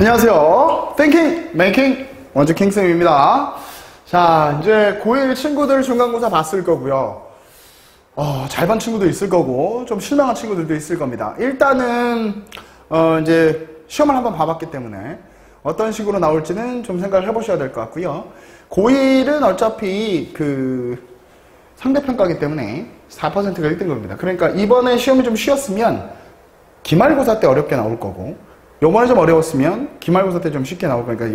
안녕하세요. Thinking, Making 원주 킹쌤입니다. 자, 이제 고1 친구들 중간고사 봤을 거고요. 잘 본 친구도 있을 거고 좀 실망한 친구들도 있을 겁니다. 일단은 이제 시험을 한번 봐봤기 때문에 어떤 식으로 나올지는 좀 생각을 해보셔야 될 것 같고요. 고1은 어차피 그 상대평가이기 때문에 4%가 1등 겁니다. 그러니까 이번에 시험이 좀 쉬웠으면 기말고사 때 어렵게 나올 거고, 요번에 좀 어려웠으면 기말고사 때 좀 쉽게 나올 거니까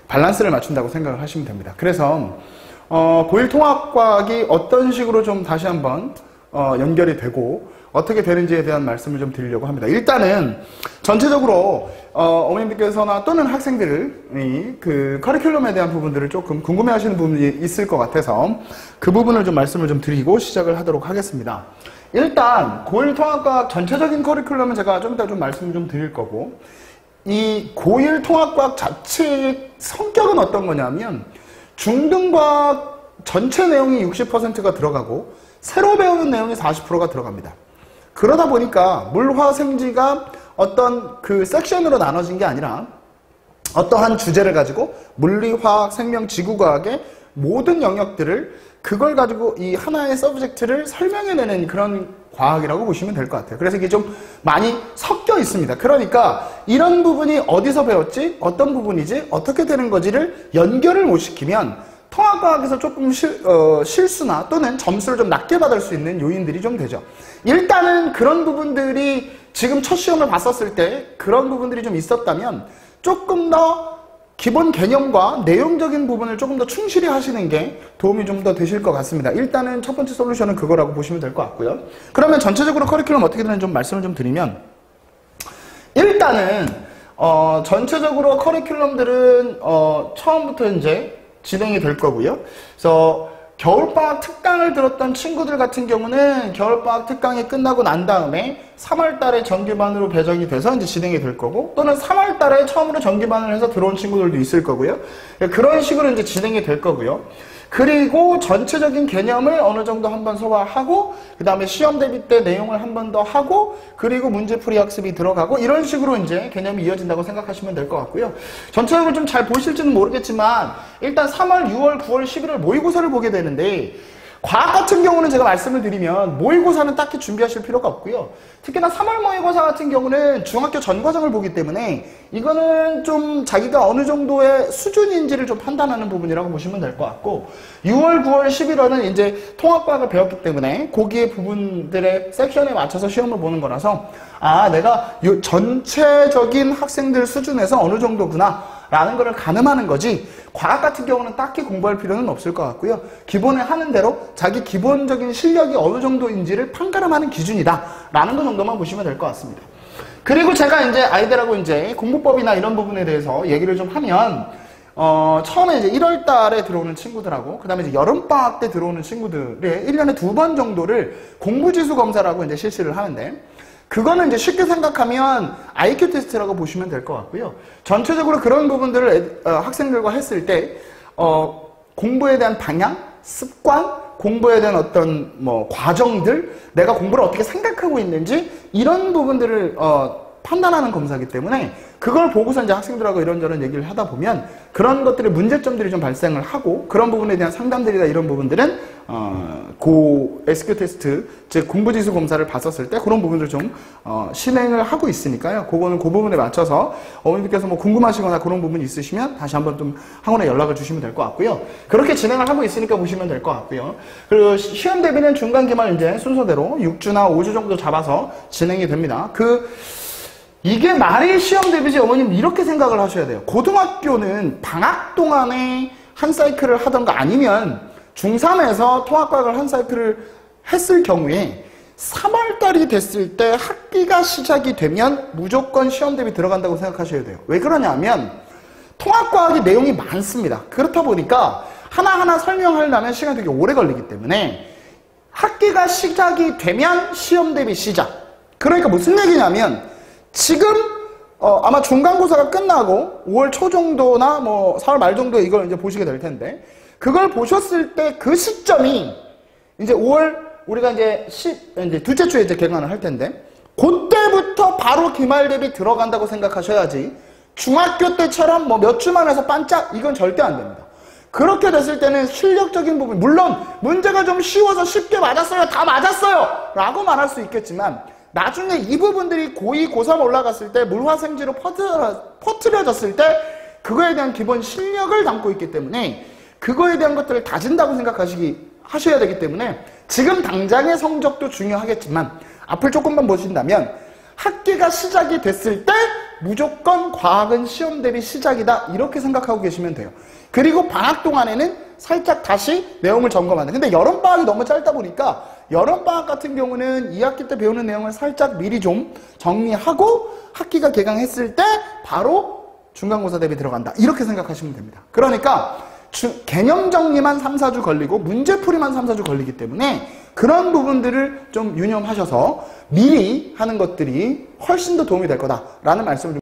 밸런스를 맞춘다고 생각을 하시면 됩니다. 그래서 고1 통합과학이 어떤 식으로 좀 다시 한번 연결이 되고 어떻게 되는지에 대한 말씀을 좀 드리려고 합니다. 일단은 전체적으로 어머님들께서나 또는 학생들이 그 커리큘럼에 대한 부분들을 조금 궁금해하시는 부분이 있을 것 같아서 그 부분을 좀 말씀을 좀 드리고 시작을 하도록 하겠습니다. 일단 고1 통합과학 전체적인 커리큘럼은 제가 좀 이따 좀 말씀을 좀 드릴 거고, 이 고1 통합과학 자체의 성격은 어떤 거냐면 중등과학 전체 내용이 60%가 들어가고 새로 배우는 내용이 40%가 들어갑니다. 그러다 보니까 물화생지가 어떤 그 섹션으로 나눠진 게 아니라 어떠한 주제를 가지고 물리, 화학, 생명, 지구과학의 모든 영역들을 그걸 가지고 이 하나의 서브젝트를 설명해내는 그런 과학이라고 보시면 될 것 같아요. 그래서 이게 좀 많이 섞여 있습니다. 그러니까 이런 부분이 어디서 배웠지? 어떤 부분이지? 어떻게 되는 거지를 연결을 못 시키면 통합과학에서 조금 실수나 또는 점수를 좀 낮게 받을 수 있는 요인들이 좀 되죠. 일단은 그런 부분들이 지금 첫 시험을 봤었을 때 그런 부분들이 좀 있었다면 조금 더 기본 개념과 내용적인 부분을 조금 더 충실히 하시는 게 도움이 좀 더 되실 것 같습니다. 일단은 첫 번째 솔루션은 그거라고 보시면 될 것 같고요. 그러면 전체적으로 커리큘럼 어떻게 되는지 좀 말씀을 좀 드리면, 일단은 전체적으로 커리큘럼들은 처음부터 이제 진행이 될 거고요. 그래서 겨울방학 특강을 들었던 친구들 같은 경우는 겨울방학 특강이 끝나고 난 다음에 3월달에 정규반으로 배정이 돼서 이제 진행이 될 거고, 또는 3월달에 처음으로 정규반을 해서 들어온 친구들도 있을 거고요. 그런 식으로 이제 진행이 될 거고요. 그리고 전체적인 개념을 어느 정도 한번 소화하고, 그 다음에 시험 대비 때 내용을 한 번 더 하고, 그리고 문제풀이 학습이 들어가고, 이런 식으로 이제 개념이 이어진다고 생각하시면 될 것 같고요. 전체적으로 좀 잘 보실지는 모르겠지만 일단 3월, 6월, 9월, 11월 모의고사를 보게 되는데, 과학 같은 경우는 제가 말씀을 드리면 모의고사는 딱히 준비하실 필요가 없고요. 특히나 3월 모의고사 같은 경우는 중학교 전 과정을 보기 때문에 이거는 좀 자기가 어느 정도의 수준인지를 좀 판단하는 부분이라고 보시면 될 것 같고, 6월, 9월, 11월은 이제 통합과학을 배웠기 때문에 거기에 부분들의 섹션에 맞춰서 시험을 보는 거라서 내가 이 전체적인 학생들 수준에서 어느 정도구나 라는 거를 가늠하는 거지, 과학 같은 경우는 딱히 공부할 필요는 없을 것 같고요. 기본에 하는 대로 자기 기본적인 실력이 어느 정도인지를 판가름하는 기준이다 라는 거 정도만 보시면 될 것 같습니다. 그리고 제가 이제 아이들하고 이제 공부법이나 이런 부분에 대해서 얘기를 좀 하면, 처음에 이제 1월 달에 들어오는 친구들하고, 그 다음에 이제 여름방학 때 들어오는 친구들의 1년에 2번 정도를 공부지수 검사라고 이제 실시를 하는데, 그거는 이제 쉽게 생각하면 IQ 테스트라고 보시면 될 것 같고요. 전체적으로 그런 부분들을 학생들과 했을 때 공부에 대한 방향, 습관, 공부에 대한 어떤 과정들, 내가 공부를 어떻게 생각하고 있는지 이런 부분들을 판단하는 검사이기 때문에 그걸 보고서 이제 학생들하고 이런저런 얘기를 하다 보면 그런 것들의 문제점들이 좀 발생을 하고, 그런 부분에 대한 상담들이나 이런 부분들은 고 SQ 테스트, 즉 공부지수 검사를 봤었을 때 그런 부분들을 좀 실행을 하고 있으니까요. 그거는 그 부분에 맞춰서 어머님들께서 궁금하시거나 그런 부분이 있으시면 다시 한번 좀 학원에 연락을 주시면 될 것 같고요. 그렇게 진행을 하고 있으니까 보시면 될 것 같고요. 그리고 시험 대비는 중간 기말 이제 순서대로 6주나 5주 정도 잡아서 진행이 됩니다. 이게 말이 시험 대비지, 어머님 이렇게 생각을 하셔야 돼요. 고등학교는 방학 동안에 한 사이클을 하던가 아니면 중3에서 통합과학을 한 사이클을 했을 경우에 3월달이 됐을 때 학기가 시작이 되면 무조건 시험 대비 들어간다고 생각하셔야 돼요. 왜 그러냐면 통합과학이 내용이 많습니다. 그렇다 보니까 하나하나 설명하려면 시간이 되게 오래 걸리기 때문에 학기가 시작이 되면 시험 대비 시작. 그러니까 무슨 얘기냐면 지금 아마 중간고사가 끝나고 5월 초 정도나 4월 말 정도에 이걸 이제 보시게 될 텐데, 그걸 보셨을 때 그 시점이 이제 5월 우리가 이제 둘째 주에 이제 개강을 할 텐데, 그때부터 바로 기말 대비 들어간다고 생각하셔야지 중학교 때처럼 뭐 몇 주만 해서 반짝 이건 절대 안 됩니다. 그렇게 됐을 때는 실력적인 부분, 물론 문제가 좀 쉬워서 쉽게 맞았어요, 다 맞았어요 라고 말할 수 있겠지만 나중에 이 부분들이 고2, 고3 올라갔을 때 물화생지로 퍼뜨려졌을 때 그거에 대한 기본 실력을 담고 있기 때문에 그거에 대한 것들을 다진다고 하셔야 되기 때문에 지금 당장의 성적도 중요하겠지만 앞을 조금만 보신다면 학기가 시작이 됐을 때 무조건 과학은 시험 대비 시작이다 이렇게 생각하고 계시면 돼요. 그리고 방학 동안에는 살짝 다시 내용을 점검하는. 근데 여름방학이 너무 짧다 보니까 여름방학 같은 경우는 2학기 때 배우는 내용을 살짝 미리 좀 정리하고 학기가 개강했을 때 바로 중간고사 대비 들어간다 이렇게 생각하시면 됩니다. 그러니까 개념 정리만 3, 4주 걸리고 문제풀이만 3, 4주 걸리기 때문에 그런 부분들을 좀 유념하셔서 미리 하는 것들이 훨씬 더 도움이 될 거다라는 말씀을 좀